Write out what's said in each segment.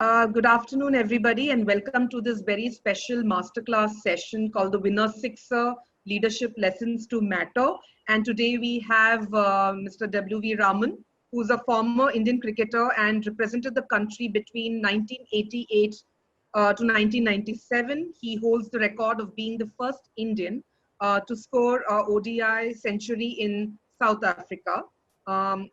Good afternoon, everybody, and welcome to this very special masterclass session called the Winner Sixer Leadership Lessons to Matter. And today we have Mr. W.V. Raman, who's a former Indian cricketer and represented the country between 1988 to 1997. He holds the record of being the first Indian to score a ODI century in South Africa.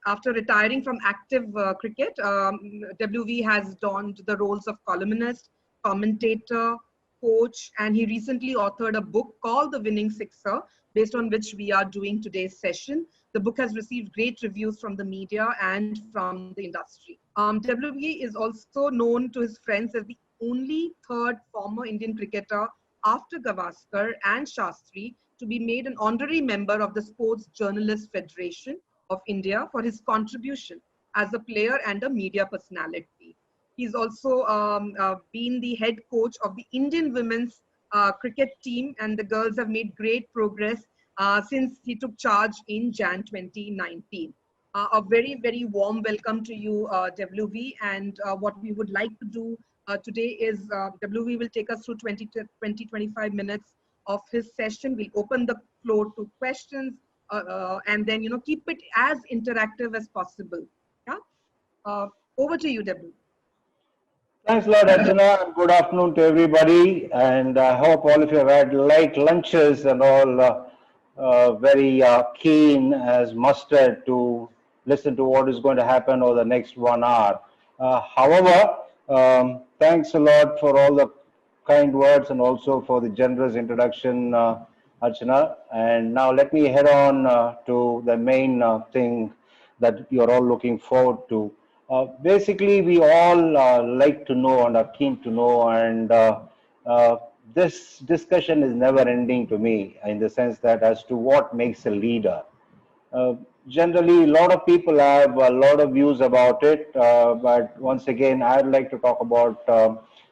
After retiring from active cricket, WV has donned the roles of columnist, commentator, coach, and he recently authored a book called The Winning Sixer, based on which we are doing today's session. The book has received great reviews from the media and from the industry. WV is also known to his friends as the only third former Indian cricketer after Gavaskar and Shastri to be made an honorary member of the Sports Journalists Federation of India for his contribution as a player and a media personality. He's also been the head coach of the Indian women's cricket team, and the girls have made great progress since he took charge in Jan 2019. A very, very warm welcome to you, WV, and what we would like to do today is WV will take us through 25 minutes of his session. We'll open the floor to questions, and then keep it as interactive as possible. Yeah, over to you, W. Thanks a lot, Archana, and good afternoon to everybody. And I hope all of you have had light lunches and all very keen as mustard to listen to what is going to happen over the next 1 hour. However, thanks a lot for all the kind words and also for the generous introduction, Archana. And now let me head on to the main thing that you're all looking forward to. Basically, we all like to know and are keen to know, and this discussion is never ending to me in the sense that as to what makes a leader. Generally, a lot of people have a lot of views about it, but once again, I'd like to talk about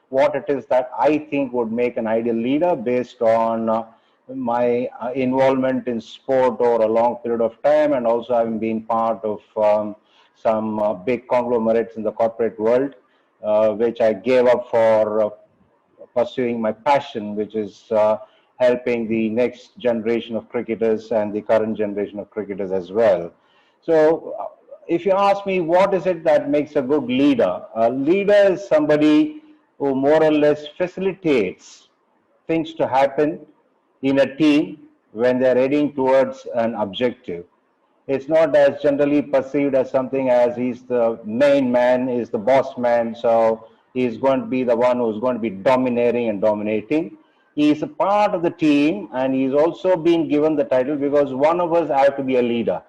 what it is that I think would make an ideal leader based on my involvement in sport over a long period of time, and also having been part of some big conglomerates in the corporate world, which I gave up for pursuing my passion, which is helping the next generation of cricketers and the current generation of cricketers as well. So if you ask me what is it that makes a good leader, a leader is somebody who more or less facilitates things to happen in a team when they're heading towards an objective. It's not as generally perceived as something as he's the main man, he's the boss man, so he's going to be the one who's going to be domineering and dominating. He's a part of the team, and he's also been given the title because one of us has to be a leader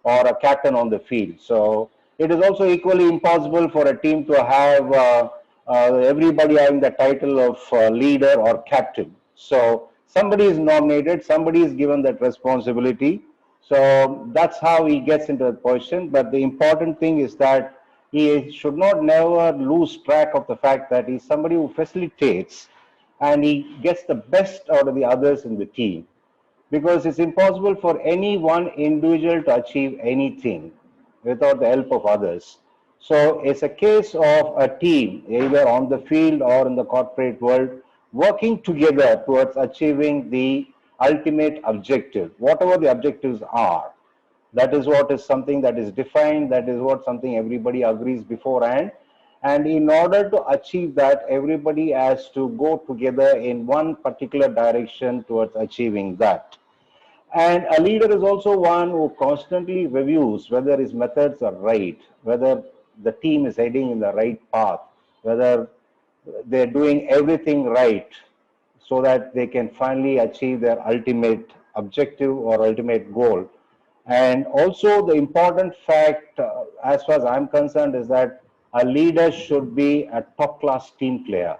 or a captain on the field. So it is also equally impossible for a team to have everybody having the title of leader or captain. So somebody is nominated, somebody is given that responsibility. So that's how he gets into the position. But the important thing is that he should not never lose track of the fact that he's somebody who facilitates and he gets the best out of the others in the team. Because it's impossible for any one individual to achieve anything without the help of others. So it's a case of a team, either on the field or in the corporate world, working together towards achieving the ultimate objective, whatever the objectives are. That is what is something that is defined, that is what something everybody agrees beforehand. And in order to achieve that, everybody has to go together in one particular direction towards achieving that. And a leader is also one who constantly reviews whether his methods are right, whether the team is heading in the right path, whether they're doing everything right, so that they can finally achieve their ultimate objective or ultimate goal. And also the important fact, as far as I'm concerned, is that a leader should be a top-class team player,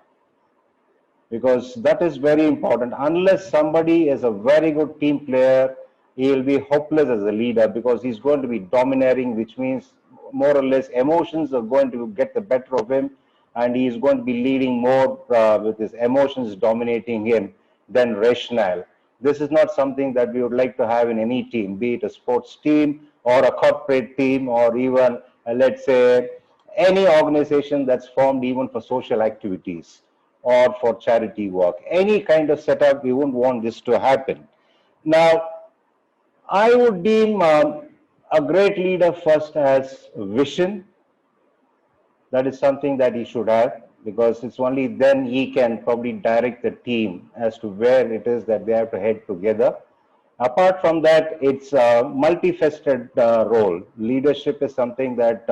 because that is very important. Unless somebody is a very good team player, he will be hopeless as a leader, because he's going to be domineering, which means more or less emotions are going to get the better of him, and he is going to be leading more with his emotions dominating him than rationale. This is not something that we would like to have in any team, be it a sports team or a corporate team or even, let's say, any organization that's formed even for social activities or for charity work, any kind of setup, we wouldn't want this to happen. Now, I would deem a great leader first as vision. That is something that he should have, because it's only then he can probably direct the team as to where it is that they have to head together. Apart from that, it's a multifaceted role. Leadership is something that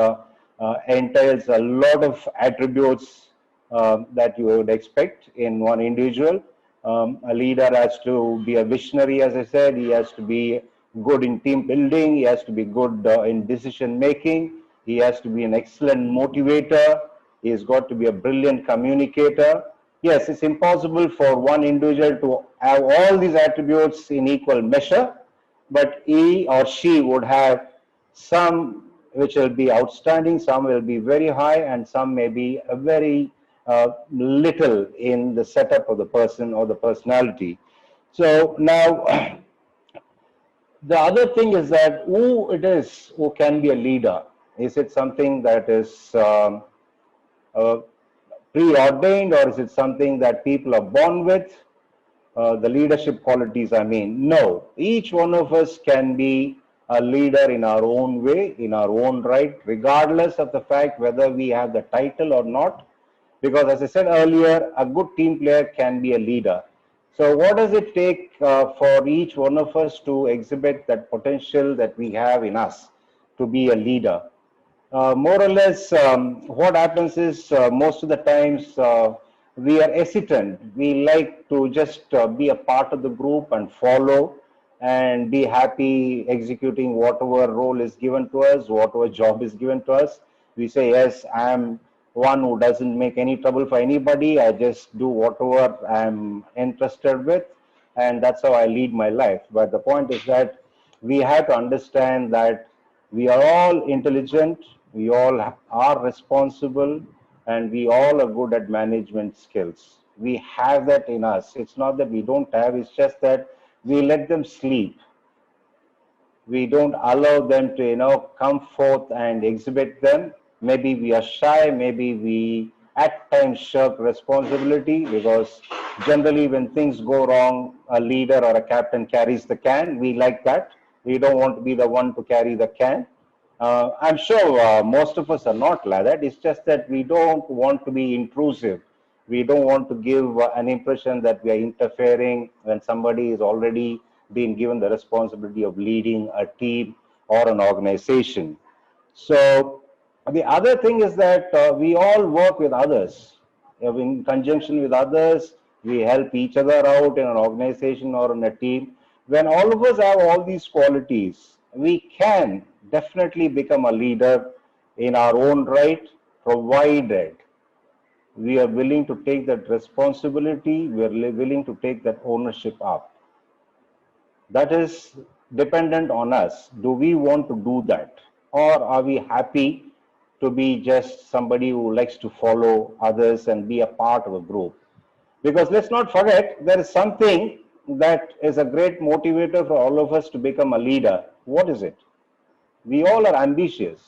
entails a lot of attributes that you would expect in one individual. A leader has to be a visionary, as I said. He has to be good in team building. He has to be good in decision making. He has to be an excellent motivator. He's got to be a brilliant communicator. Yes, it's impossible for one individual to have all these attributes in equal measure, but he or she would have some which will be outstanding, some will be very high, and some may be a very little in the setup of the person or the personality. So now, the other thing is that who it is who can be a leader. Is it something that is preordained, or is it something that people are born with? The leadership qualities, I mean. No, each one of us can be a leader in our own way, in our own right, regardless of the fact whether we have the title or not. Because as I said earlier, a good team player can be a leader. So what does it take for each one of us to exhibit that potential that we have in us to be a leader? More or less, what happens is most of the times we are hesitant. We like to just be a part of the group and follow and be happy executing whatever role is given to us, whatever job is given to us. We say, yes, I'm one who doesn't make any trouble for anybody. I just do whatever I'm interested with, and that's how I lead my life. But the point is that we have to understand that we are all intelligent, we all are responsible, and we all are good at management skills. We have that in us. It's not that we don't have, it's just that we let them sleep. We don't allow them to, come forth and exhibit them. Maybe we are shy, maybe we at times shirk responsibility, because generally when things go wrong, a leader or a captain carries the can. We like that. We don't want to be the one to carry the can. I'm sure most of us are not like that. It's just that we don't want to be intrusive. We don't want to give an impression that we are interfering when somebody is already been given the responsibility of leading a team or an organization. So the other thing is that we all work with others. In conjunction with others, we help each other out in an organization or in a team. When all of us have all these qualities, we can definitely become a leader in our own right, provided we are willing to take that responsibility, we are willing to take that ownership up. That is dependent on us. Do we want to do that? Or are we happy to be just somebody who likes to follow others and be a part of a group? Because let's not forget, there is something that is a great motivator for all of us to become a leader. What is it? We all are ambitious.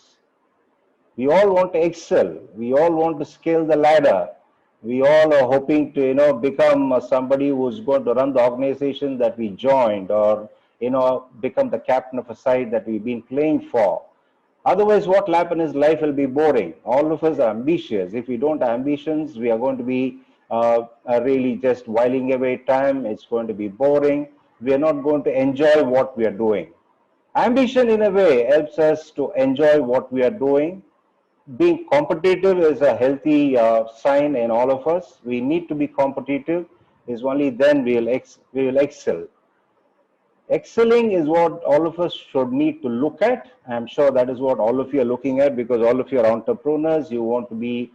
We all want to excel. We all want to scale the ladder. We all are hoping to, become somebody who's going to run the organization that we joined, or, become the captain of a side that we've been playing for. Otherwise, what will happen is life will be boring. All of us are ambitious. If we don't have ambitions, we are going to be really just whiling away time. It's going to be boring. We are not going to enjoy what we are doing. Ambition, in a way, helps us to enjoy what we are doing. Being competitive is a healthy sign in all of us. We need to be competitive. It's only then we will excel. Excelling is what all of us should need to look at. I'm sure that is what all of you are looking at, because all of you are entrepreneurs. You want to be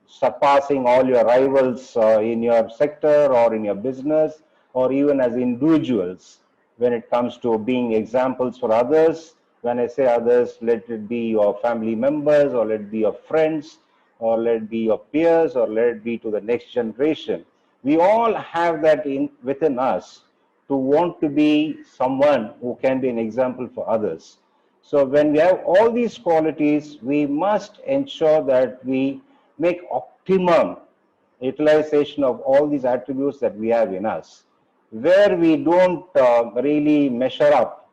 surpassing all your rivals in your sector or in your business, or even as individuals when it comes to being examples for others. When I say others, let it be your family members, or let it be your friends, or let it be your peers, or let it be to the next generation. We all have that within us to want to be someone who can be an example for others. So when we have all these qualities, we must ensure that we make optimum utilization of all these attributes that we have in us. Where we don't really measure up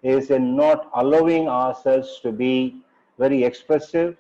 is in not allowing ourselves to be very expressive,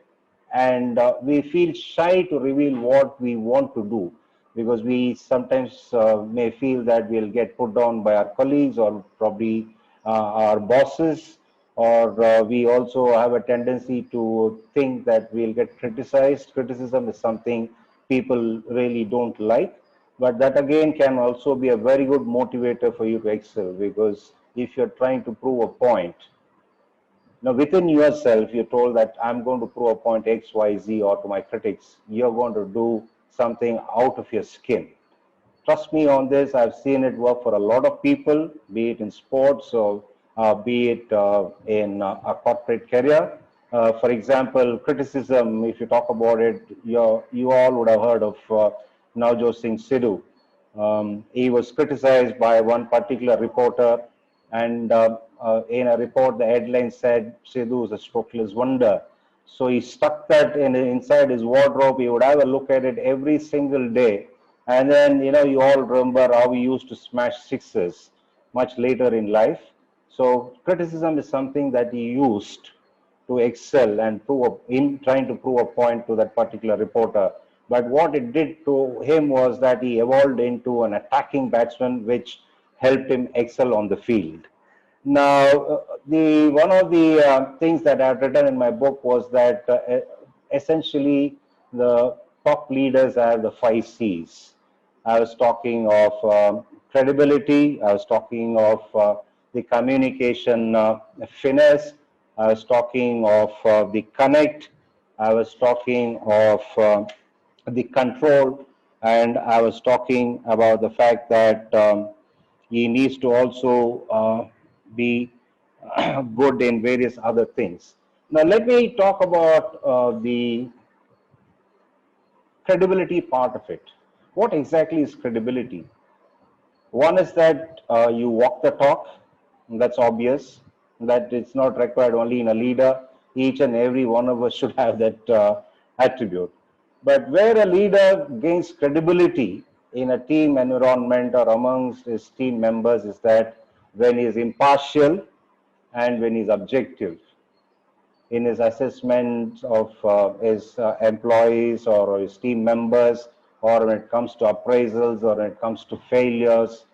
and we feel shy to reveal what we want to do, because we sometimes may feel that we'll get put down by our colleagues or probably our bosses, or we also have a tendency to think that we'll get criticized. Criticism is something people really don't like, but that again can also be a very good motivator for you to excel, because if you're trying to prove a point, now within yourself, you're told that I'm going to prove a point X, Y, Z, or to my critics, you're going to do something out of your skin. Trust me on this. I've seen it work for a lot of people, be it in sports or be it in a corporate career. For example, criticism, if you talk about it, you all would have heard of Navjot Singh Sidhu. He was criticized by one particular reporter, and in a report, the headline said, Sidhu is a strokeless wonder. So he stuck that inside his wardrobe. He would have a look at it every single day. And then, you all remember how he used to smash sixes much later in life. So criticism is something that he used to excel and in trying to prove a point to that particular reporter. But what it did to him was that he evolved into an attacking batsman, which helped him excel on the field. Now, one of the things that I've written in my book was that essentially the top leaders have the 5 C's. I was talking of credibility. I was talking of the communication finesse. I was talking of the connect. I was talking of the control, and I was talking about the fact that he needs to also be good in various other things. Now, let me talk about the credibility part of it. What exactly is credibility? One is that you walk the talk. That's obvious. That it's not required only in a leader. Each and every one of us should have that attribute. But where a leader gains credibility in a team environment or amongst his team members is that when he is impartial and when he is objective in his assessment of his employees or his team members, or when it comes to appraisals or when it comes to failures.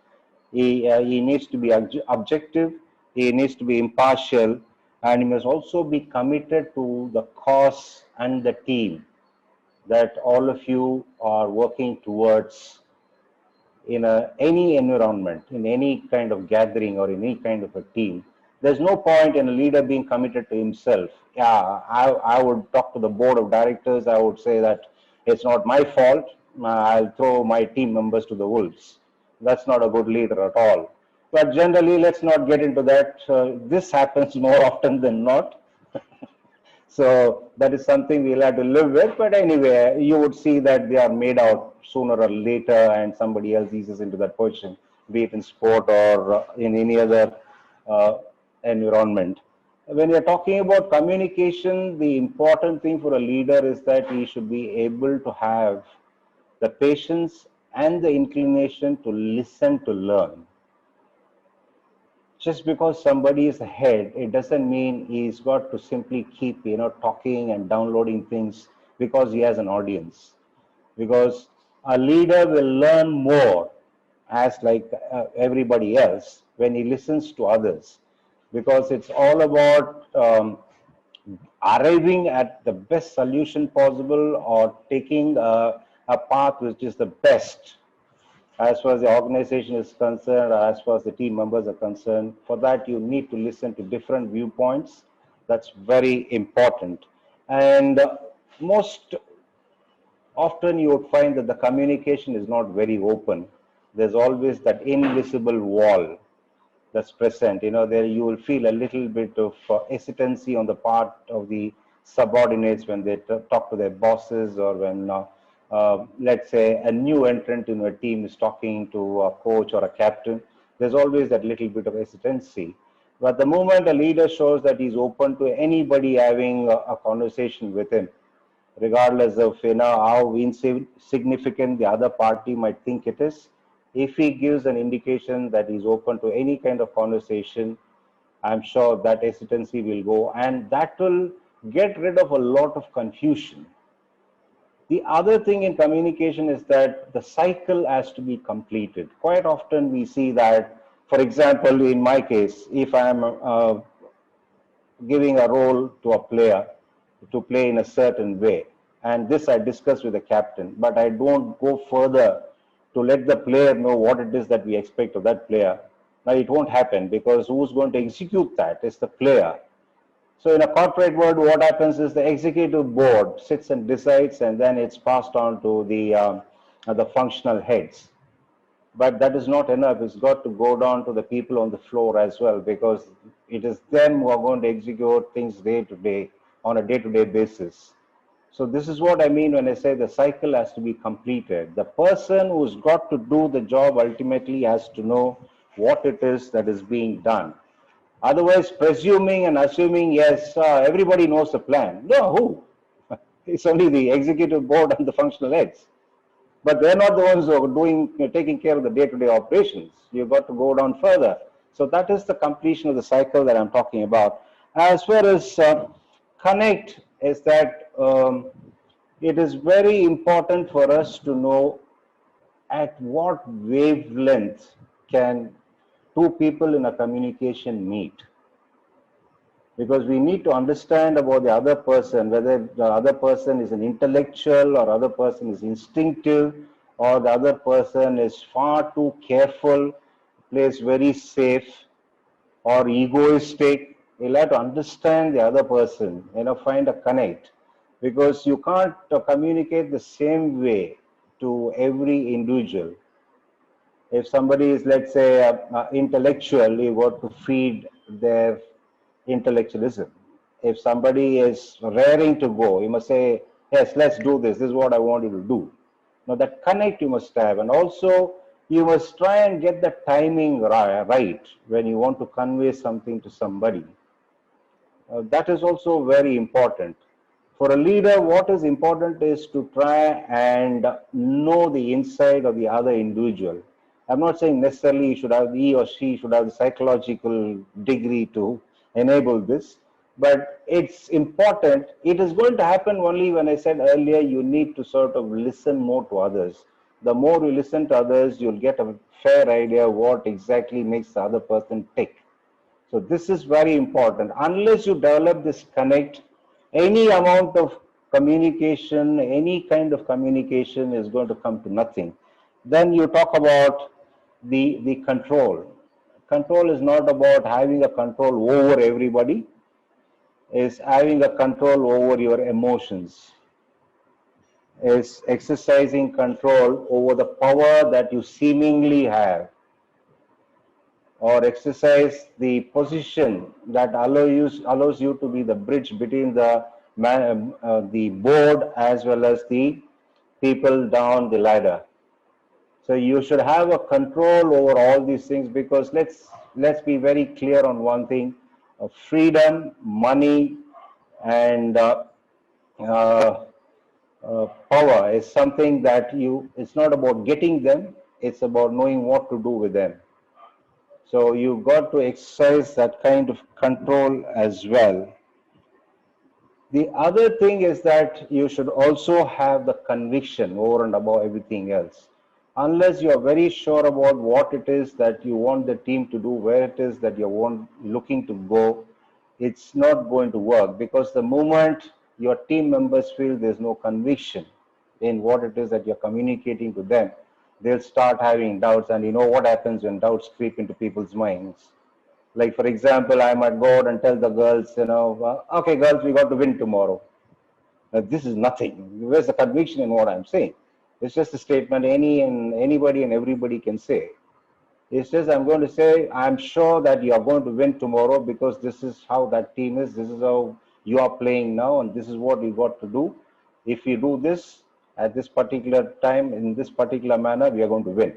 He needs to be objective, he needs to be impartial, and he must also be committed to the cause and the team that all of you are working towards in any environment, in any kind of gathering or in any kind of a team. There's no point in a leader being committed to himself. Yeah, I would talk to the board of directors. I would say that it's not my fault. I'll throw my team members to the wolves. That's not a good leader at all. But generally, let's not get into that. This happens more often than not. So that is something we'll have to live with. But anyway, you would see that they are made out sooner or later, and somebody else eases into that position, be it in sport or in any other environment. When you're talking about communication, the important thing for a leader is that he should be able to have the patience and the inclination to listen to learn. Just because somebody is ahead, it doesn't mean he's got to simply keep, talking and downloading things because he has an audience. Because a leader will learn more, as like everybody else, when he listens to others. Because it's all about arriving at the best solution possible, or taking a path which is the best as far as the organization is concerned, or as far as the team members are concerned. For that, you need to listen to different viewpoints. That's very important. And most often you would find that the communication is not very open. There's always that invisible wall that's present. There you will feel a little bit of hesitancy on the part of the subordinates when they talk to their bosses, or when let's say a new entrant in a team is talking to a coach or a captain. There's always that little bit of hesitancy. But the moment a leader shows that he's open to anybody having a conversation with him, regardless of how insignificant the other party might think it is, if he gives an indication that he's open to any kind of conversation, I'm sure that hesitancy will go, and that will get rid of a lot of confusion. The other thing in communication is that the cycle has to be completed. Quite often we see that, for example, in my case, if I'm giving a role to a player to play in a certain way, and this I discuss with the captain, but I don't go further to let the player know what it is that we expect of that player. Now it won't happen, because who's going to execute that is the player. So in a corporate world, what happens is the executive board sits and decides, and then it's passed on to the functional heads. But that is not enough. It's got to go down to the people on the floor as well, because it is them who are going to execute things day to day, on a day-to-day basis. So this is what I mean when I say the cycle has to be completed. The person who's got to do the job ultimately has to know what it is that is being done. Otherwise, presuming and assuming, yes, everybody knows the plan. No, who? It's only the executive board and the functional heads. But they're not the ones who are taking care of the day-to-day operations. You've got to go down further. So that is the completion of the cycle that I'm talking about. As far as connect is that it is very important for us to know at what wavelength can two people in a communication meet. Because we need to understand about the other person, whether the other person is an intellectual or other person is instinctive, or the other person is far too careful, plays very safe, or egoistic. We'll have to understand the other person, find a connect. Because you can't communicate the same way to every individual. If somebody is, let's say, intellectual, you got to feed their intellectualism. If somebody is raring to go, you must say, yes, let's do this. This is what I want you to do. Now that connect you must have. And also you must try and get the timing right when you want to convey something to somebody. That is also very important. For a leader, what is important is to try and know the inside of the other individual. I'm not saying necessarily he or she should have the psychological degree to enable this, but it's important. It is going to happen only when I said earlier, you need to sort of listen more to others. The more you listen to others, you'll get a fair idea what exactly makes the other person tick. So this is very important. Unless you develop this connect, any amount of communication, any kind of communication is going to come to nothing. Then you talk about the control. Control is not about having a control over everybody. It's having a control over your emotions. It's exercising control over the power that you seemingly have, or exercise the position that allows you to be the bridge between the board as well as the people down the ladder. So you should have a control over all these things, because let's be very clear on one thing: freedom, money, and power is something that it's not about getting them, it's about knowing what to do with them. So you've got to exercise that kind of control as well. The other thing is that you should also have the conviction over and above everything else. Unless you are very sure about what it is that you want the team to do, where it is that you're looking to go, it's not going to work. Because the moment your team members feel there's no conviction in what it is that you're communicating to them, they'll start having doubts. And you know what happens when doubts creep into people's minds. Like, for example, I might go out and tell the girls, okay, girls, we got to win tomorrow. This is nothing. Where's the conviction in what I'm saying? It's just a statement anybody and everybody can say. It's just, I'm going to say, I'm sure that you are going to win tomorrow, because this is how that team is. This is how you are playing now, and this is what you got to do. If you do this at this particular time, in this particular manner, we are going to win.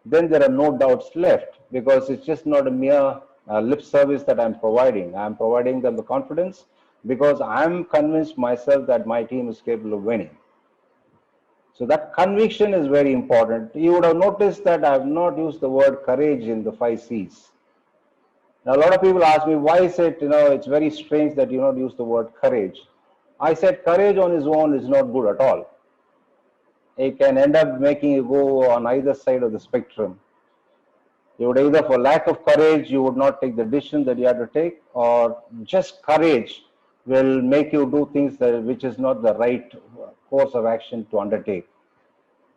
Then there are no doubts left, because it's just not a mere lip service that I'm providing. I'm providing them the confidence because I'm convinced myself that my team is capable of winning. So that conviction is very important. You would have noticed that I have not used the word courage in the 5 C's. Now, a lot of people ask me, why is it, it's very strange that you not use the word courage. I said courage on its own is not good at all. It can end up making you go on either side of the spectrum. You would either, for lack of courage, you would not take the decision that you have to take, or just courage will make you do things which is not the right course of action to undertake.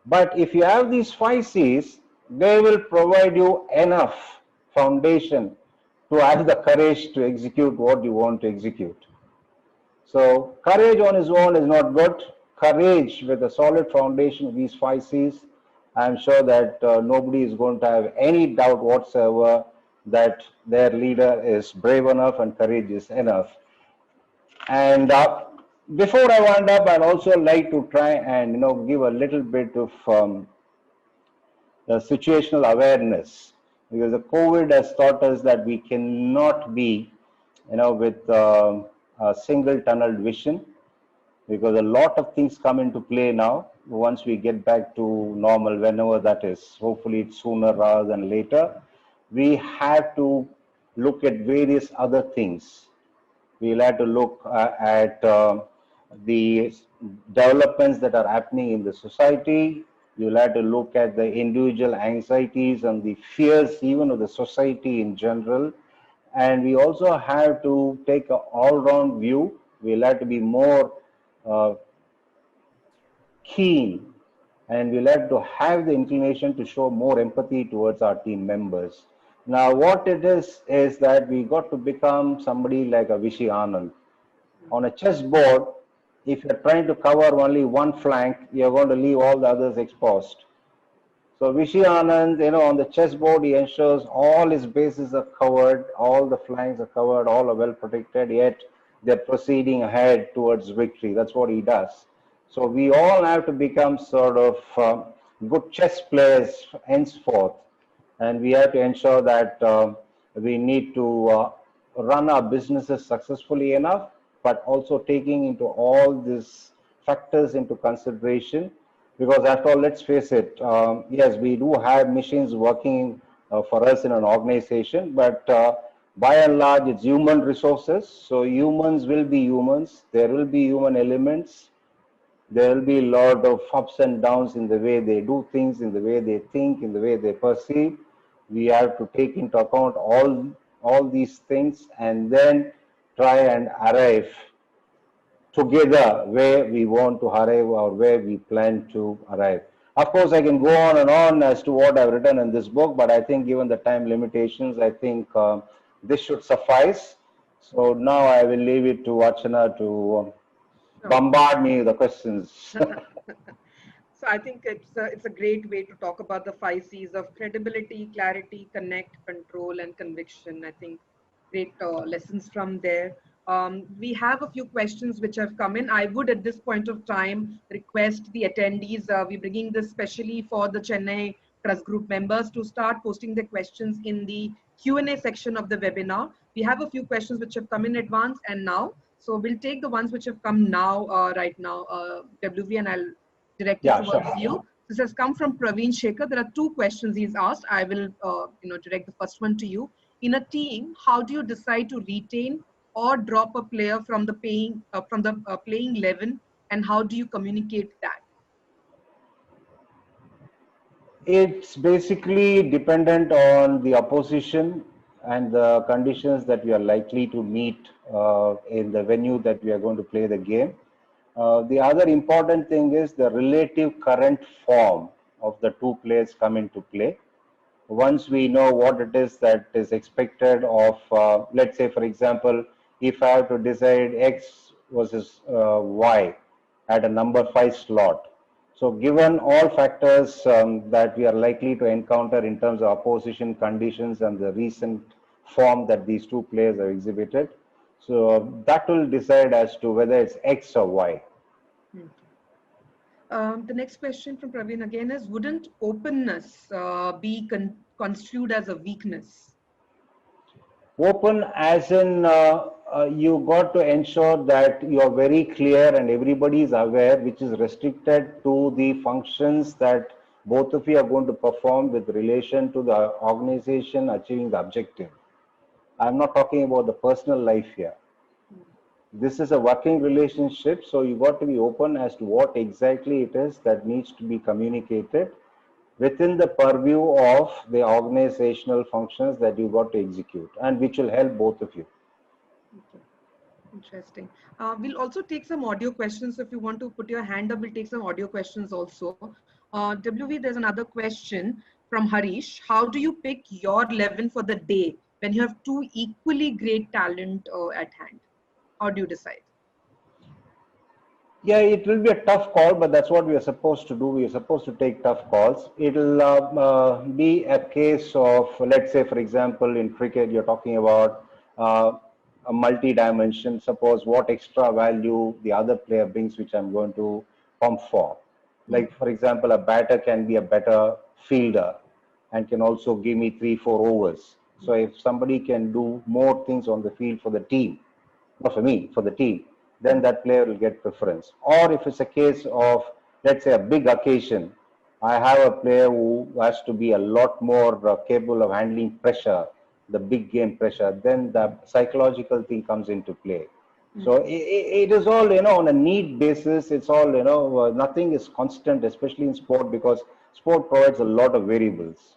But if you have these 5 C's, they will provide you enough foundation to have the courage to execute what you want to execute. So courage on its own is not good. Courage with a solid foundation of these 5 C's, I'm sure that nobody is going to have any doubt whatsoever that their leader is brave enough and courageous enough. And before I wind up, I'd also like to try and give a little bit of situational awareness, because the COVID has taught us that we cannot be, with a single tunnel vision, because a lot of things come into play now once we get back to normal, whenever that is. Hopefully it's sooner rather than later. We have to look at various other things. We'll have to look at the developments that are happening in the society. You'll have to look at the individual anxieties and the fears even of the society in general. And we also have to take an all-round view. We'll have to be more keen, and we'll have to have the inclination to show more empathy towards our team members. Now, what it is that we got to become somebody like a Vishy Anand. On a chessboard, if you're trying to cover only one flank, you're going to leave all the others exposed. So Vishy Anand, on the chessboard, he ensures all his bases are covered, all the flanks are covered, all are well protected, yet they're proceeding ahead towards victory. That's what he does. So we all have to become sort of good chess players henceforth. And we have to ensure that we need to run our businesses successfully enough, but also taking into all these factors into consideration. Because after all, let's face it, yes, we do have machines working for us in an organization, but by and large, it's human resources. So humans will be humans. There will be human elements. There will be a lot of ups and downs in the way they do things, in the way they think, in the way they perceive. We have to take into account all these things and then try and arrive together where we want to arrive or where we plan to arrive. Of course, I can go on and on as to what I've written in this book, but I think given the time limitations, I think this should suffice. So now I will leave it to Archana to bombard me with the questions. So I think it's a great way to talk about the 5 C's of credibility, clarity, connect, control, and conviction. I think great lessons from there. We have a few questions which have come in. I would at this point of time request the attendees, we're bringing this specially for the Chennai Trust Group members, to start posting their questions in the Q&A section of the webinar. We have a few questions which have come in advance and now. So we'll take the ones which have come now, right now, WV, and I'll direct it towards you. This has come from Praveen Shekhar. There are two questions he's asked. I will, direct the first one to you. In a team, how do you decide to retain or drop a player from the playing 11, and how do you communicate that? It's basically dependent on the opposition and the conditions that we are likely to meet in the venue that we are going to play the game. The other important thing is the relative current form of the two players come into play. Once we know what it is that is expected of, let's say, for example, if I have to decide X versus Y at a number 5 slot. So given all factors that we are likely to encounter in terms of opposition conditions and the recent form that these two players have exhibited, so that will decide as to whether it's X or Y. The next question from Praveen again is, wouldn't openness be construed as a weakness? Open as in you got to ensure that you are very clear and everybody is aware, which is restricted to the functions that both of you are going to perform with relation to the organization achieving the objective. I'm not talking about the personal life here. This is a working relationship, so you got to be open as to what exactly it is that needs to be communicated within the purview of the organizational functions that you got to execute, and which will help both of you. Okay. Interesting. We'll also take some audio questions. So if you want to put your hand up, we'll take some audio questions also. WV, there's another question from Harish. How do you pick your 11 for the day when you have two equally great talent at hand? How do you decide? Yeah, it will be a tough call, but that's what we are supposed to do. We are supposed to take tough calls. It'll be a case of, let's say, for example, in cricket, you're talking about a multi-dimension. Suppose what extra value the other player brings, which I'm going to pump for. Like, for example, a batter can be a better fielder and can also give me 3-4 overs. So if somebody can do more things on the field for the team, not for me, for the team, then that player will get preference. Or if it's a case of, let's say, a big occasion, I have a player who has to be a lot more capable of handling pressure, the big game pressure, then the psychological thing comes into play. So it is all, on a need basis. It's all, nothing is constant, especially in sport, because sport provides a lot of variables.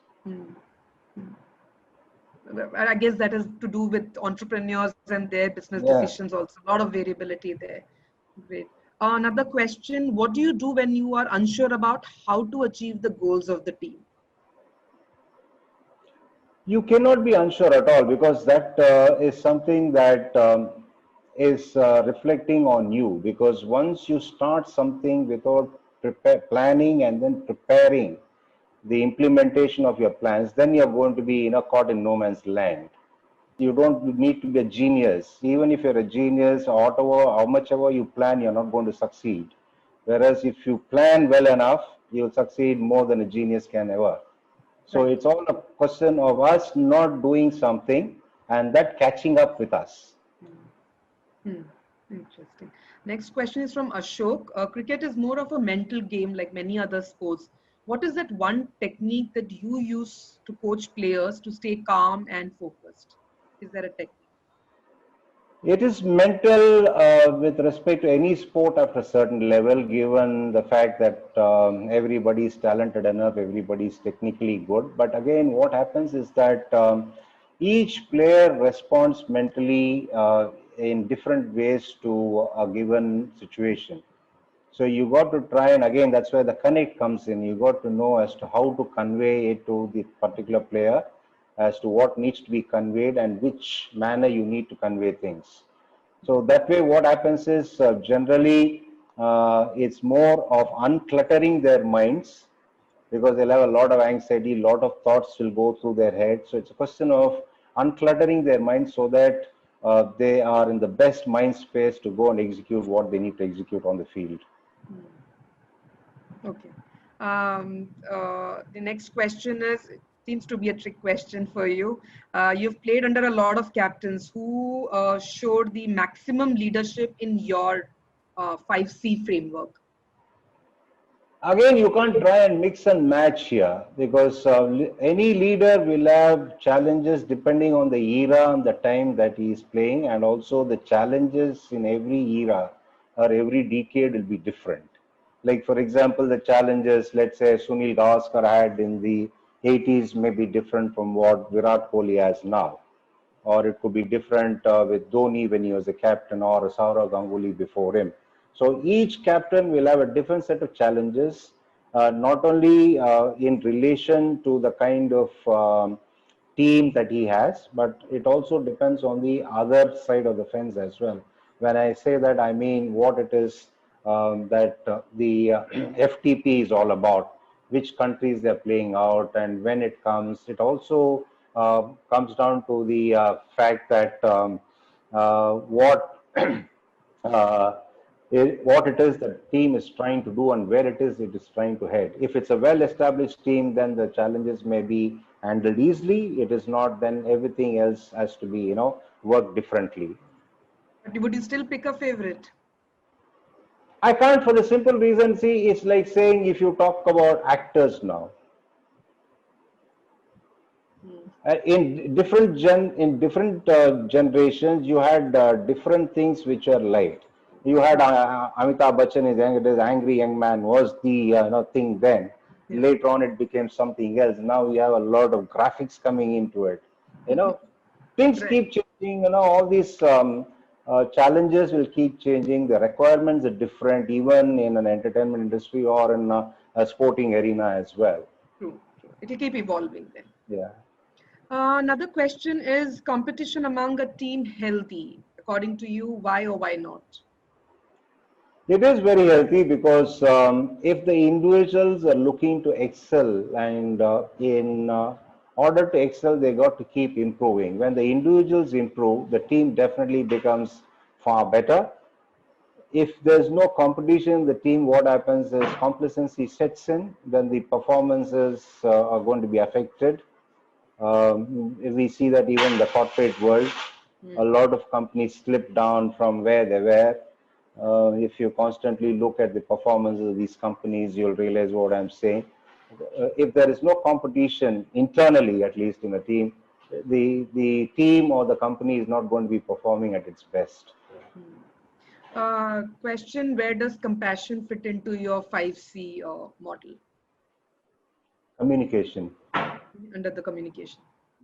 I guess that is to do with entrepreneurs and their business Yeah. decisions also. A lot of variability there. Great. Another question, what do you do when you are unsure about how to achieve the goals of the team? You cannot be unsure at all, because that is something that is reflecting on you. Because once you start something without planning and then preparing the implementation of your plans, then you're going to be caught in no man's land. You don't need to be a genius. Even if you're a genius, or whatever, how much ever you plan, you're not going to succeed. Whereas if you plan well enough, you'll succeed more than a genius can ever. So it's all a question of us not doing something and that catching up with us. Interesting. Next question is from Ashok. Cricket is more of a mental game like many other sports. What is that one technique that you use to coach players to stay calm and focused? Is there a technique? It is mental with respect to any sport at a certain level, given the fact that everybody is talented enough, everybody is technically good. But again, what happens is that each player responds mentally in different ways to a given situation. So you got to try, and again, that's where the connect comes in. You got to know as to how to convey it to the particular player, as to what needs to be conveyed and which manner you need to convey things. So that way, what happens is generally it's more of uncluttering their minds, because they'll have a lot of anxiety, a lot of thoughts will go through their head. So it's a question of uncluttering their minds so that they are in the best mind space to go and execute what they need to execute on the field. Okay. The next question seems to be a trick question for you. You've played under a lot of captains who showed the maximum leadership in your 5C framework. Again, you can't try and mix and match here, because any leader will have challenges depending on the era and the time that he is playing, and also the challenges in every era or every decade will be different. Like, for example, the challenges, let's say, Sunil Gavaskar had in the 80s may be different from what Virat Kohli has now. Or it could be different with Dhoni when he was a captain, or Sourav Ganguly before him. So each captain will have a different set of challenges, not only in relation to the kind of team that he has, but it also depends on the other side of the fence as well. When I say that, I mean what it is that the FTP is all about, which countries they're playing out, and when it comes. It also comes down to the fact that what what it is the team is trying to do and where it is trying to head. If it's a well-established team, then the challenges may be handled easily. It is not, then everything else has to be, work differently. But would you still pick a favorite? I can't, for the simple reason, see, it's like saying if you talk about actors now, in different generations, you had different things which are liked. You had Amitabh Bachchan is angry young man was the thing then. Yeah. Later on, it became something else. Now we have a lot of graphics coming into it. Things right. Keep changing. All these challenges will keep changing. The requirements are different, even in an entertainment industry or in a sporting arena as well. True. It will keep evolving then. Yeah. Another question is competition among a team healthy? According to you, why or why not? It is very healthy because if the individuals are looking to excel and in order to excel, they got to keep improving. When the individuals improve, the team definitely becomes far better. If there's no competition in the team, what happens is complacency sets in, then the performances are going to be affected. We see that even in the corporate world, a lot of companies slip down from where they were. If you constantly look at the performances of these companies, you'll realize what I'm saying. If there is no competition internally, at least in a team, the team or the company is not going to be performing at its best. Question, where does compassion fit into your 5C model? Communication. Under the communication.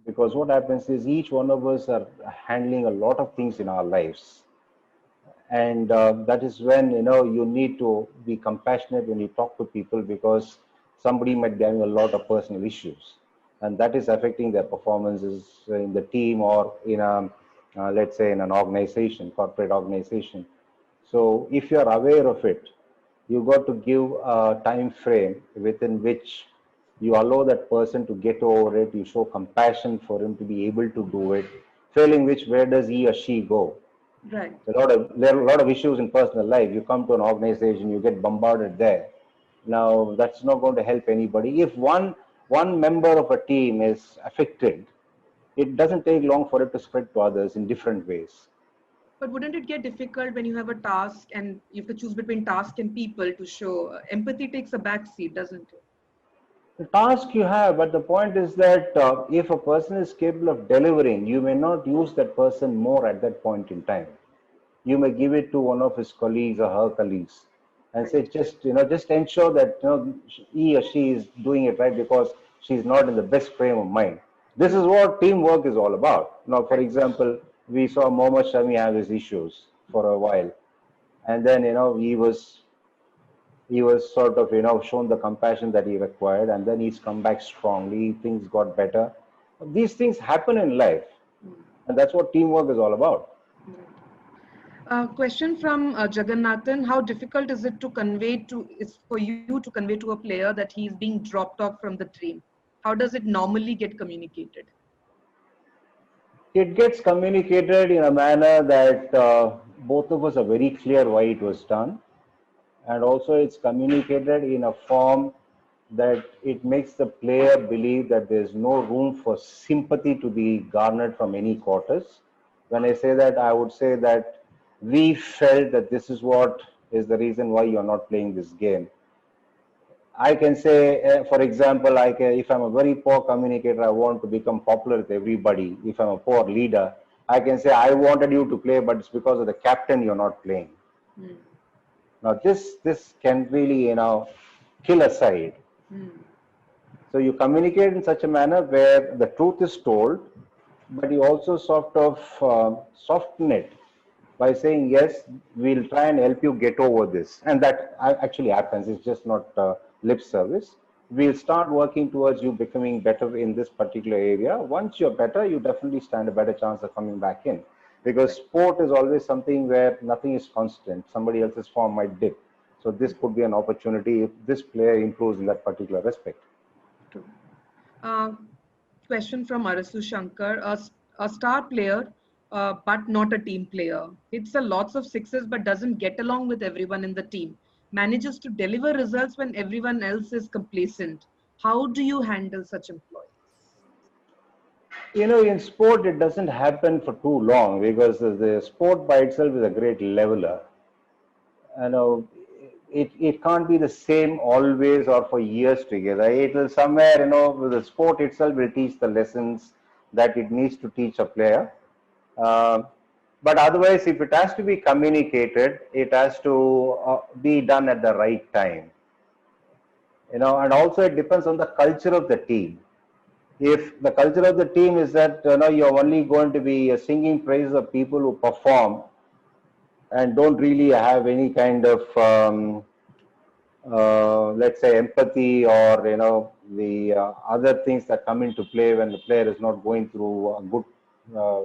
Because what happens is each one of us are handling a lot of things in our lives. And that is when, you need to be compassionate when you talk to people, because somebody might be having a lot of personal issues. And that is affecting their performances in the team or in a, let's say, in an organization, corporate organization. So if you're aware of it, you got to give a time frame within which you allow that person to get over it. You show compassion for him to be able to do it. Failing which, where does he or she go? Right. There are a lot of issues in personal life. You come to an organization, you get bombarded there. Now, that's not going to help anybody. If one member of a team is affected, it doesn't take long for it to spread to others in different ways. But wouldn't it get difficult when you have a task and you have to choose between task and people to show? Empathy takes a back seat, doesn't it? The task you have, but the point is that if a person is capable of delivering, you may not use that person more at that point in time. You may give it to one of his colleagues or her colleagues and say, just ensure that he or she is doing it right, because she's not in the best frame of mind. This is what teamwork is all about. Now, for example, we saw Mohammad Shami have his issues for a while, and then he was sort of shown the compassion that he required, and then he's come back strongly. Things got better. These things happen in life, and that's what teamwork is all about. Question from Jagannathan: how difficult is it for you to convey to a player that he is being dropped off from the team? How does it normally get communicated? It gets communicated in a manner that both of us are very clear why it was done. And also it's communicated in a form that it makes the player believe that there's no room for sympathy to be garnered from any quarters. When I say that, I would say that we felt that this is what is the reason why you're not playing this game. I can say, for example, if I'm a very poor communicator, I want to become popular with everybody. If I'm a poor leader, I can say, I wanted you to play, but it's because of the captain you're not playing. Now, this can really, kill a side. So you communicate in such a manner where the truth is told, but you also sort of soften it by saying, yes, we'll try and help you get over this. And that actually happens. It's just not lip service. We'll start working towards you becoming better in this particular area. Once you're better, you definitely stand a better chance of coming back in. Because sport is always something where nothing is constant. Somebody else's form might dip. So this could be an opportunity if this player improves in that particular respect. Question from Arasu Shankar. A star player but not a team player. Hits a lots of sixes but doesn't get along with everyone in the team. Manages to deliver results when everyone else is complacent. How do you handle such employees? You know, in sport, it doesn't happen for too long because the sport by itself is a great leveler. You know, it can't be the same always or for years together. It will somewhere, the sport itself will teach the lessons that it needs to teach a player. Uh, but otherwise, if it has to be communicated, it has to be done at the right time. And also it depends on the culture of the team. If the culture of the team is that you're only going to be singing praises of people who perform and don't really have any kind of let's say empathy, or the other things that come into play when the player is not going through a good uh,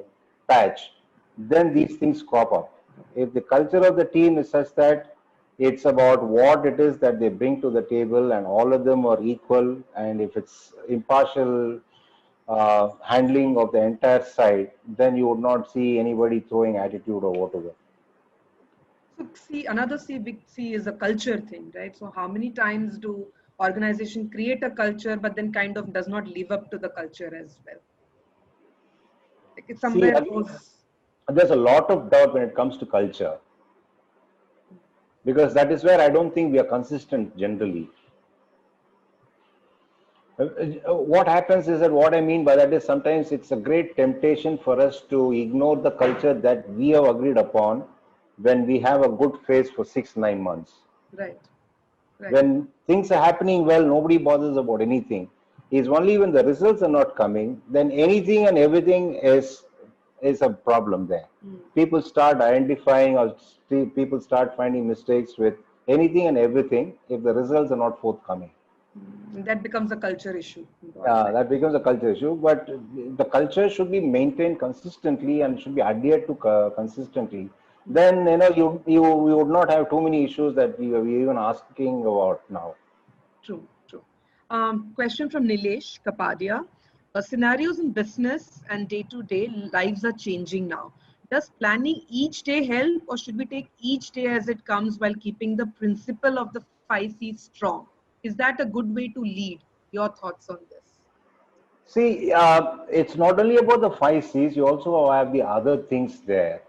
patch, then these things crop up. If the culture of the team is such that it's about what it is that they bring to the table and all of them are equal, and if it's impartial handling of the entire side, then you would not see anybody throwing attitude or whatever. So see, another C, big C is a culture thing, right? So how many times do organization create a culture but then kind of does not live up to the culture as well? Like it See, somewhere goes. there's a lot of doubt when it comes to culture, because that is where I don't think we are consistent generally. What happens is that what I mean by that is sometimes it's a great temptation for us to ignore the culture that we have agreed upon when we have a good phase for 6-9 months. Right. Right. When things are happening well, nobody bothers about anything. It's only when the results are not coming, then anything and everything is a problem there. People start identifying, or people start finding mistakes with anything and everything if the results are not forthcoming. That becomes a culture issue. That becomes a culture issue, but the culture should be maintained consistently and should be adhered to consistently. Then you would not have too many issues that we are even asking about now. True, true. Question from Nilesh Kapadia. Scenarios in business and day-to-day lives are changing now. Does planning each day help, or should we take each day as it comes while keeping the principle of the 5Cs strong? Is that a good way to lead? Your thoughts on this? See, it's not only about the 5Cs, you also have the other things there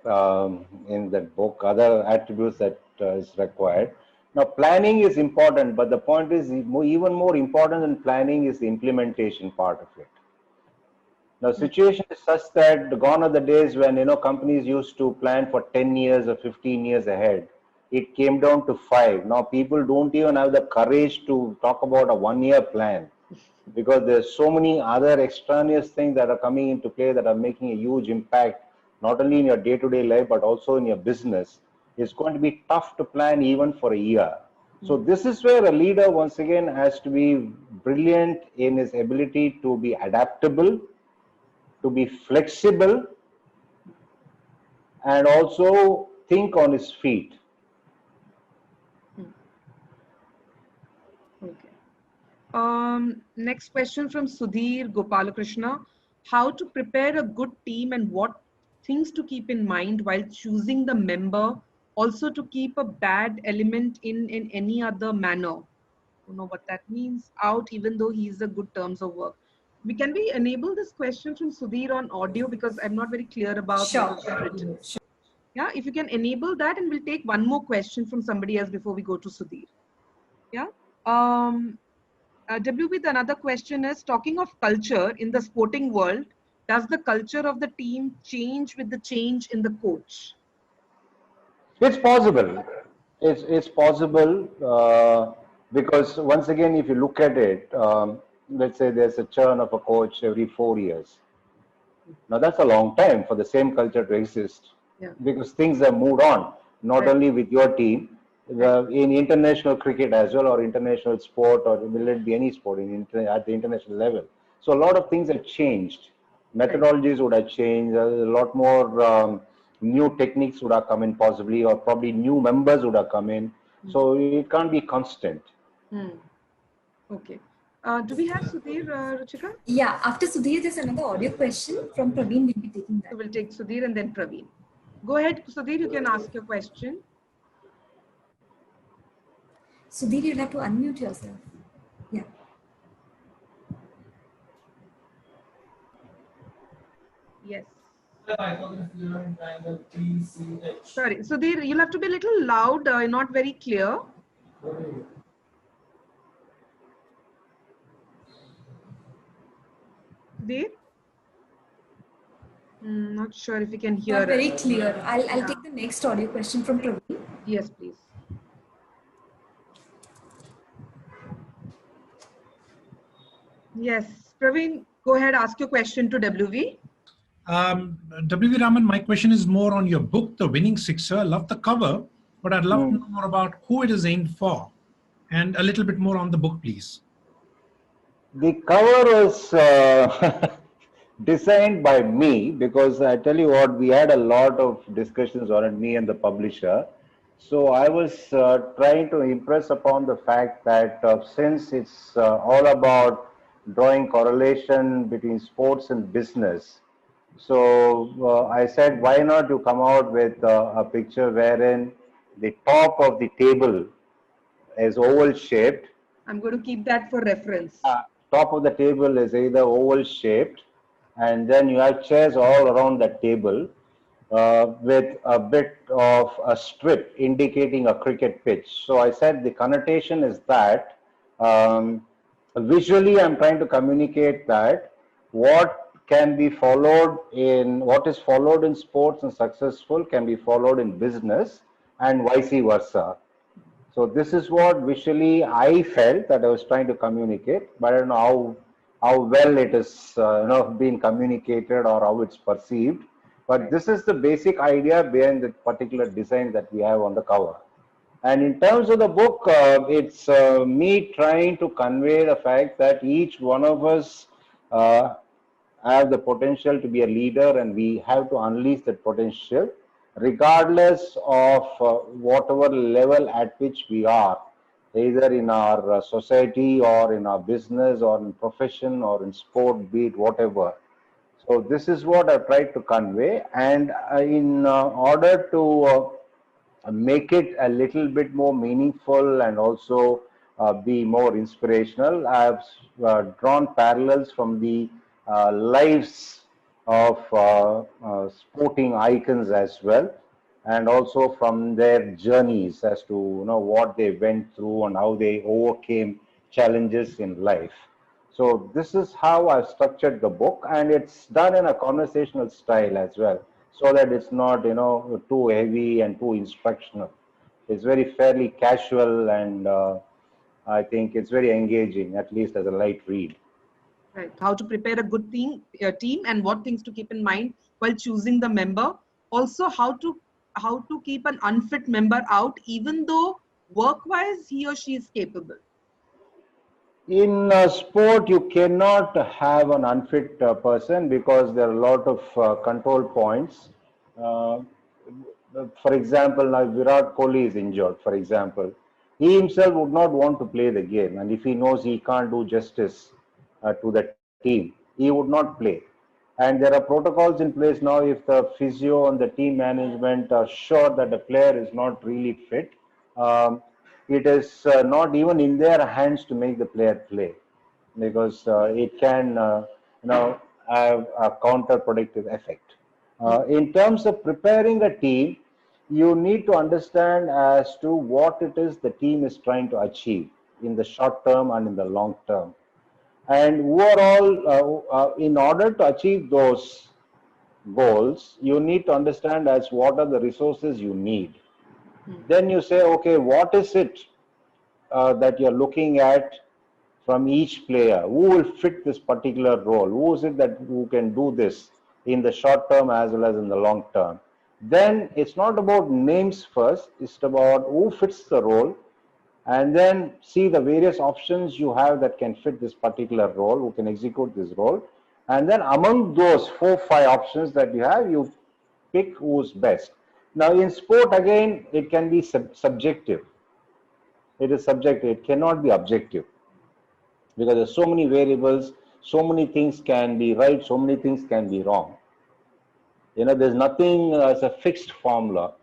in that book, other attributes that is required. Now, planning is important, but the point is even more important than planning is the implementation part of it. Now, situation is such that gone are the days when companies used to plan for 10 years or 15 years ahead. It came down to 5. Now people don't even have the courage to talk about a 1-year plan, because there's so many other extraneous things that are coming into play that are making a huge impact, not only in your day-to-day life, but also in your business. It's going to be tough to plan even for a year. So this is where a leader, once again, has to be brilliant in his ability to be adaptable, to be flexible, and also think on his feet. Okay. Next question from Sudhir Gopalakrishna. How to prepare a good team and what things to keep in mind while choosing the member, also to keep a bad element in any other manner. Don't know what that means. Out, even though he's a good terms of work. Can we enable this question from Sudhir on audio, because I'm not very clear about what is written. Sure. Yeah, if you can enable that, and we'll take one more question from somebody else before we go to Sudhir. Yeah. WB, the another question is, talking of culture in the sporting world, does the culture of the team change with the change in the coach? It's possible. It's possible because once again, if you look at it, let's say there's a churn of a coach every 4 years. Now that's a long time for the same culture to exist, because things have moved on, not only with your team, in international cricket as well, or international sport, or will it be any sport at the international level. So a lot of things have changed. Methodologies would have changed. A lot more new techniques would have come in possibly, or probably new members would have come in. So it can't be constant. Okay. Do we have Sudhir, Ruchika? Yeah, after Sudhir, there's another audio question from Praveen. We'll be taking that. So we'll take Sudhir and then Praveen. Go ahead, Sudhir, you can ask your question. Sudhir, you'll have to unmute yourself. Yeah. Yes. Sorry, Sudhir, you'll have to be a little loud, not very clear. Sudhir? Not sure if you can hear Not very us. clear. I'll take the next audio question from Praveen. Yes, please. Yes, Praveen, go ahead, ask your question to WV. W.V. Raman, my question is more on your book, The Winning Sixer. I love the cover, but I'd love to know more about who it is aimed for and a little bit more on the book, please. The cover was designed by me because I tell you what, we had a lot of discussions on it, me and the publisher. So I was trying to impress upon the fact that since it's all about drawing correlation between sports and business, so I said, why not you come out with a picture wherein the top of the table is oval shaped. I'm going to keep that for reference. Top of the table is either oval shaped, and then you have chairs all around that table with a bit of a strip indicating a cricket pitch. So I said the connotation is that visually I'm trying to communicate that what can be followed in, what is followed in sports and successful can be followed in business and vice versa. So this is what visually I felt that I was trying to communicate, but I don't know how well it is being communicated or how it's perceived. But this is the basic idea behind the particular design that we have on the cover. And in terms of the book, it's me trying to convey the fact that each one of us have the potential to be a leader, and we have to unleash that potential regardless of whatever level at which we are, either in our society or in our business or in profession or in sport, be it whatever. So this is what I tried to convey, and in order to make it a little bit more meaningful and also be more inspirational, I have drawn parallels from the lives of sporting icons as well, and also from their journeys as to what they went through and how they overcame challenges in life. So this is how I've structured the book, and it's done in a conversational style as well, so that it's not too heavy and too instructional. It's very fairly casual, and I think it's very engaging, at least as a light read. Right. How to prepare a good team and what things to keep in mind while choosing the member. Also, how to keep an unfit member out, even though work-wise he or she is capable. In sport, you cannot have an unfit person because there are a lot of control points. For example, now Virat Kohli is injured, for example. He himself would not want to play the game, and if he knows he can't do justice to the team, he would not play. And there are protocols in place now. If the physio and the team management are sure that the player is not really fit, it is not even in their hands to make the player play, because it can have a counterproductive effect. In terms of preparing a team, you need to understand as to what it is the team is trying to achieve in the short term and in the long term. And overall, in order to achieve those goals, you need to understand as what are the resources you need. Then you say, okay, what is it that you're looking at from each player? Who will fit this particular role? Who is it who can do this in the short term as well as in the long term? Then it's not about names first, it's about who fits the role, and then see the various options you have that can fit this particular role, who can execute this role. And then among those 4-5 options that you have, you pick who's best. Now in sport, again, it can be subjective. It is subjective, it cannot be objective. because there's so many variables, so many things can be right, so many things can be wrong. There's nothing as a fixed formula,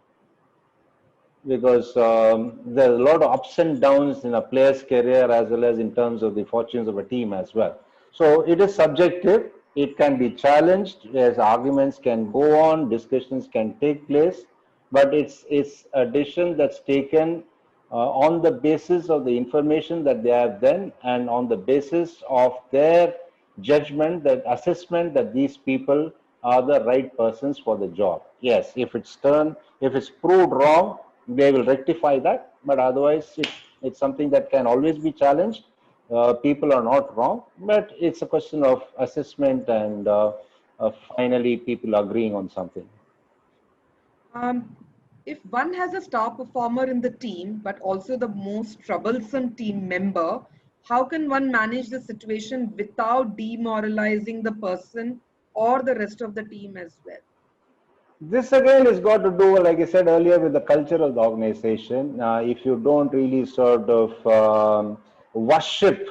because there's a lot of ups and downs in a player's career as well as in terms of the fortunes of a team as well. So it is subjective. It can be challenged, as arguments can go on, discussions can take place, but it's a decision that's taken on the basis of the information that they have then, and on the basis of their judgment, that assessment that these people are the right persons for the job. Yes, if it's proved wrong, they will rectify that, but otherwise it's something that can always be challenged. People are not wrong, but it's a question of assessment and finally people agreeing on something. If one has a star performer in the team, but also the most troublesome team member, how can one manage the situation without demoralizing the person or the rest of the team as well? This again has got to do, like I said earlier, with the culture of the organization. If you don't really sort of worship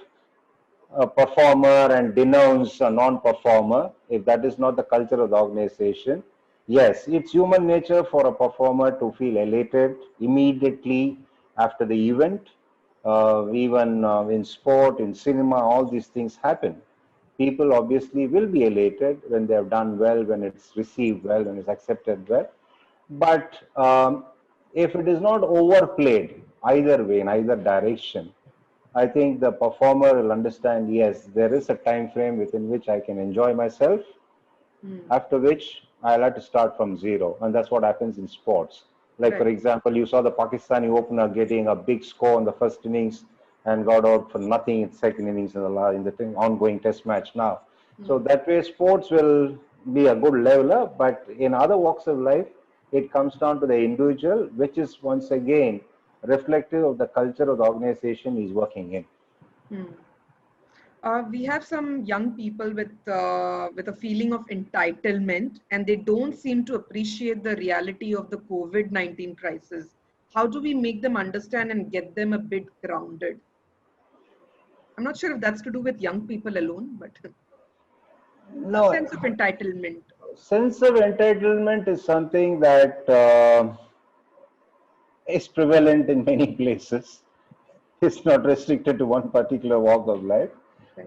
a performer and denounce a non-performer, if that is not the culture of the organization, yes, it's human nature for a performer to feel elated immediately after the event. Even in sport, in cinema, all these things happen. People obviously will be elated when they have done well, when it's received well, when it's accepted well. But if it is not overplayed either way, in either direction, I think the performer will understand, yes, there is a time frame within which I can enjoy myself, after which I'll have to start from zero. And that's what happens in sports. Like, for example, you saw the Pakistani opener getting a big score in the first innings and got out for nothing in second innings in the ongoing test match now. So that way sports will be a good leveler, but in other walks of life, it comes down to the individual, which is once again reflective of the culture of the organization he's working in. We have some young people with a feeling of entitlement, and they don't seem to appreciate the reality of the COVID-19 crisis. How do we make them understand and get them a bit grounded? I'm not sure if that's to do with young people alone, but no, sense of entitlement. Sense of entitlement is something that is prevalent in many places. It's not restricted to one particular walk of life.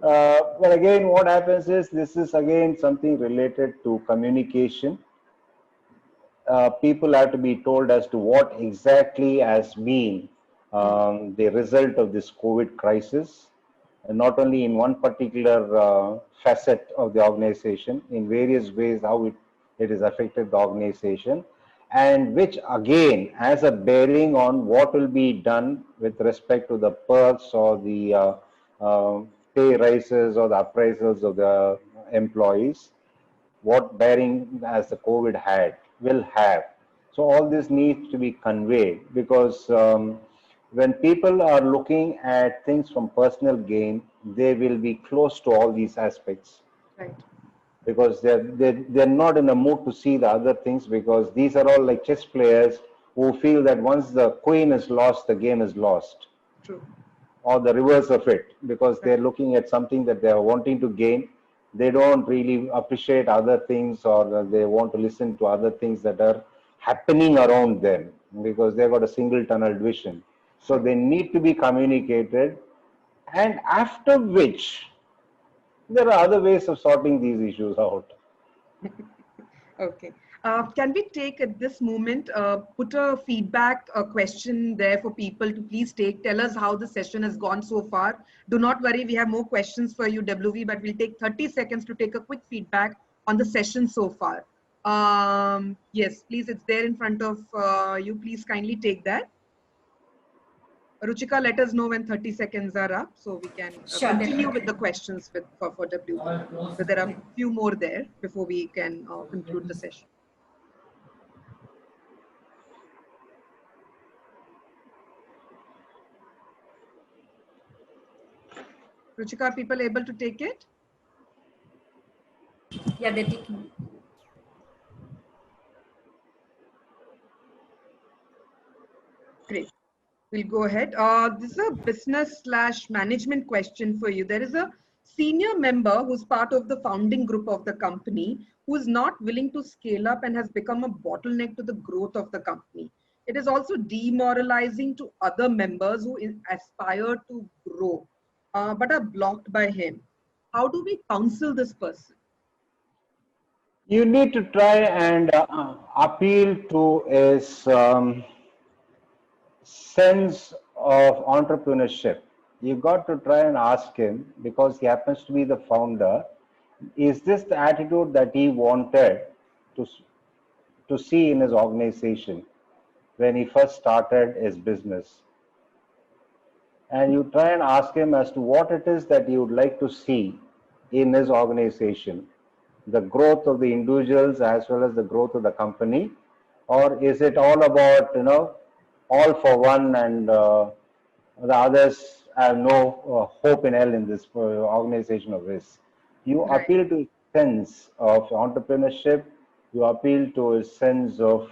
But again, what happens is, this is again something related to communication. People have to be told as to what exactly has been the result of this COVID crisis, and not only in one particular facet of the organization, in various ways how it has affected the organization, and which again has a bearing on what will be done with respect to the perks or the pay rises or the appraisals of the employees. What bearing has the COVID will have. So all this needs to be conveyed, because when people are looking at things from personal gain, they will be close to all these aspects. Right. Because they're not in a mood to see the other things, because these are all like chess players who feel that once the queen is lost, the game is lost. True. Or the reverse of it, because they're looking at something that they're wanting to gain. They don't really appreciate other things, or they want to listen to other things that are happening around them, because they've got a single tunnel vision. So they need to be communicated, and after which there are other ways of sorting these issues out. Okay. Can we take at this moment, put a feedback question there for people to please take, tell us how the session has gone so far. Do not worry, we have more questions for you, WV, but we'll take 30 seconds to take a quick feedback on the session so far. Yes, please, it's there in front of you. Please kindly take that. Ruchika, let us know when 30 seconds are up so we can continue with the questions for WV. So there are a few more there before we can conclude the session. Ruchika, are people able to take it? Yeah, they're taking. Great. we'll go ahead. This is a business / management question for you. There is a senior member who's part of the founding group of the company who is not willing to scale up and has become a bottleneck to the growth of the company. It is also demoralizing to other members who aspire to grow but are blocked by him. How do we counsel this person? You need to try and appeal to his sense of entrepreneurship. You got to try and ask him, because he happens to be the founder, is this the attitude that he wanted to see in his organization when he first started his business? And you try and ask him as to what it is that he would like to see in his organization, the growth of the individuals as well as the growth of the company, or is it all about, all for one and the others have no hope in hell in this organization of his? You Right. appeal to his sense of entrepreneurship, you appeal to his sense of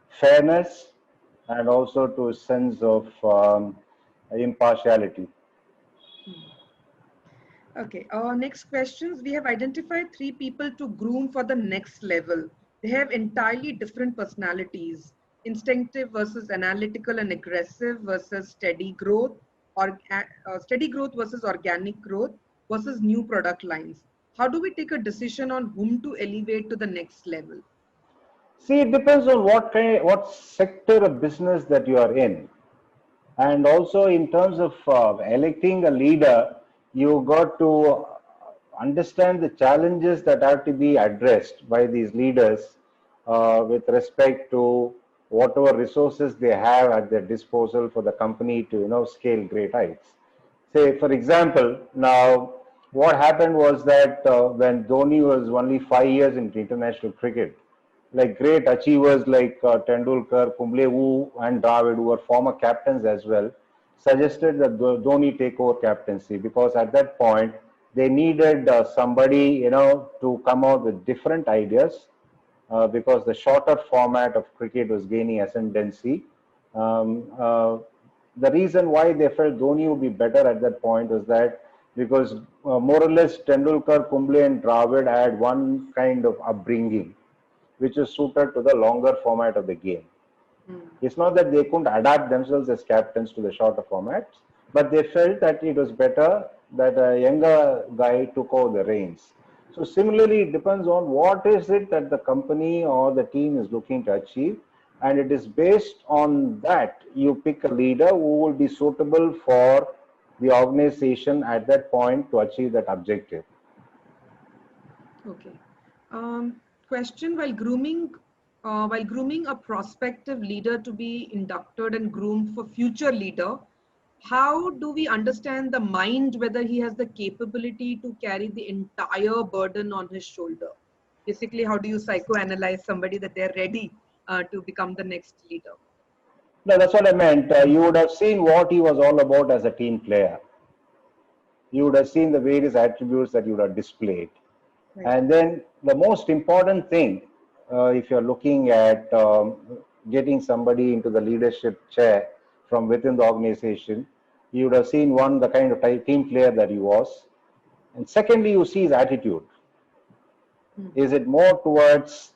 fairness, and also to his sense of impartiality. Okay, next questions. We have identified 3 people to groom for the next level. They have entirely different personalities: instinctive versus analytical and aggressive versus steady growth, or steady growth versus organic growth versus new product lines. How do we take a decision on whom to elevate to the next level? See, it depends on what sector of business that you are in. And also in terms of electing a leader, you got to understand the challenges that have to be addressed by these leaders with respect to whatever resources they have at their disposal for the company to scale great heights. Say, for example, now what happened was that when Dhoni was only 5 years into international cricket, like great achievers like Tendulkar, Kumble, and Dravid, who were former captains as well, suggested that Dhoni take over captaincy, because at that point they needed somebody to come out with different ideas, because the shorter format of cricket was gaining ascendancy. The reason why they felt Dhoni would be better at that point was that because more or less Tendulkar, Kumble, and Dravid had one kind of upbringing which is suited to the longer format of the game. It's not that they couldn't adapt themselves as captains to the shorter formats, but they felt that it was better that a younger guy took over the reins. So similarly, it depends on what is it that the company or the team is looking to achieve, and it is based on that you pick a leader who will be suitable for the organization at that point to achieve that objective. Okay. Question: while grooming a prospective leader to be inducted and groomed for future leader, how do we understand the mind, whether he has the capability to carry the entire burden on his shoulder? Basically, how do you psychoanalyze somebody that they're ready to become the next leader? No, that's what I meant. You would have seen what he was all about as a team player. You would have seen the various attributes that you would have displayed. Right. And then the most important thing, if you're looking at getting somebody into the leadership chair from within the organization, you would have seen one, the kind of team player that he was. And secondly, you see his attitude. Is it more towards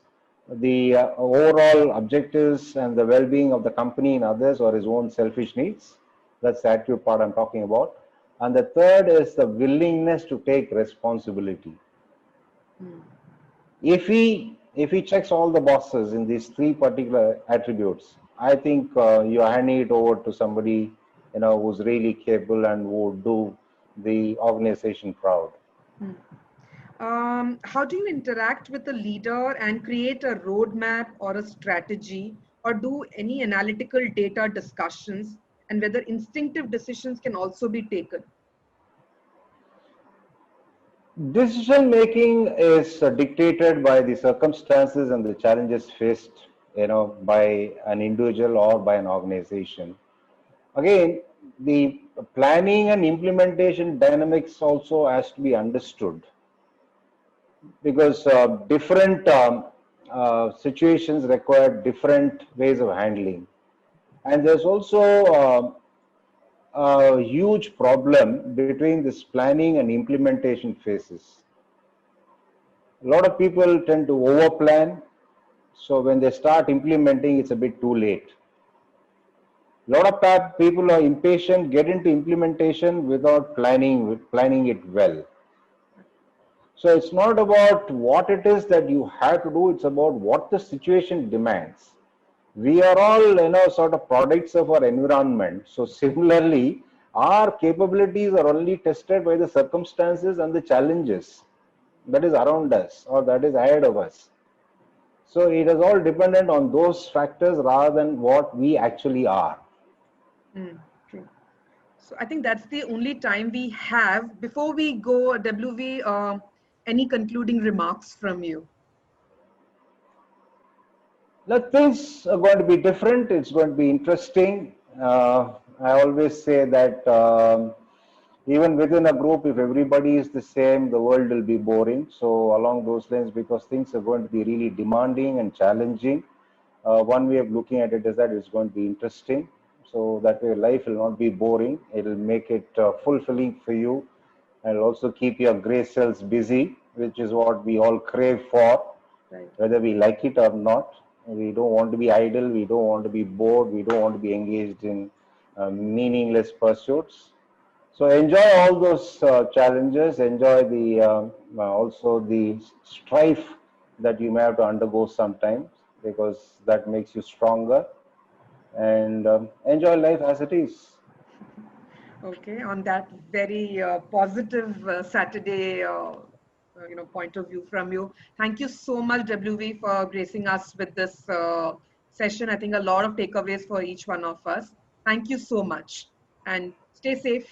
the overall objectives and the well-being of the company and others, or his own selfish needs? That's the attitude part I'm talking about. And the third is the willingness to take responsibility. If he checks all the boxes in these 3 particular attributes, I think you're handing it over to somebody who's really capable and who would do the organization proud. How do you interact with a leader and create a roadmap or a strategy, or do any analytical data discussions, and whether instinctive decisions can also be taken? Decision making is dictated by the circumstances and the challenges faced, by an individual or by an organization. Again, the planning and implementation dynamics also has to be understood, because different situations require different ways of handling. And there's also a huge problem between this planning and implementation phases. A lot of people tend to overplan, so when they start implementing, it's a bit too late. A lot of people are impatient, get into implementation without planning it well. So it's not about what it is that you have to do, it's about what the situation demands. We are all, sort of products of our environment. So similarly, our capabilities are only tested by the circumstances and the challenges that is around us or that is ahead of us. So it is all dependent on those factors rather than what we actually are. True. So I think that's the only time we have. Before we go, WV, any concluding remarks from you? Now things are going to be different. It's going to be interesting. I always say that even within a group, if everybody is the same, the world will be boring. So along those lines, because things are going to be really demanding and challenging, one way of looking at it is that it's going to be interesting. So that way life will not be boring. It will make it fulfilling for you, and also keep your gray cells busy, which is what we all crave for, Right. whether we like it or not. We don't want to be idle. We don't want to be bored. We don't want to be engaged in meaningless pursuits. So enjoy all those challenges. Enjoy the also the strife that you may have to undergo sometimes, because that makes you stronger. And enjoy life as it is. Okay, on that very positive Saturday, point of view from you. Thank you so much, WV, for gracing us with this session. I think a lot of takeaways for each one of us. Thank you so much, and stay safe.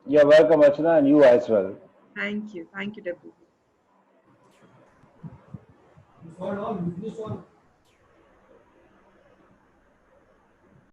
You're welcome, Archana, and you as well. Thank you, WV.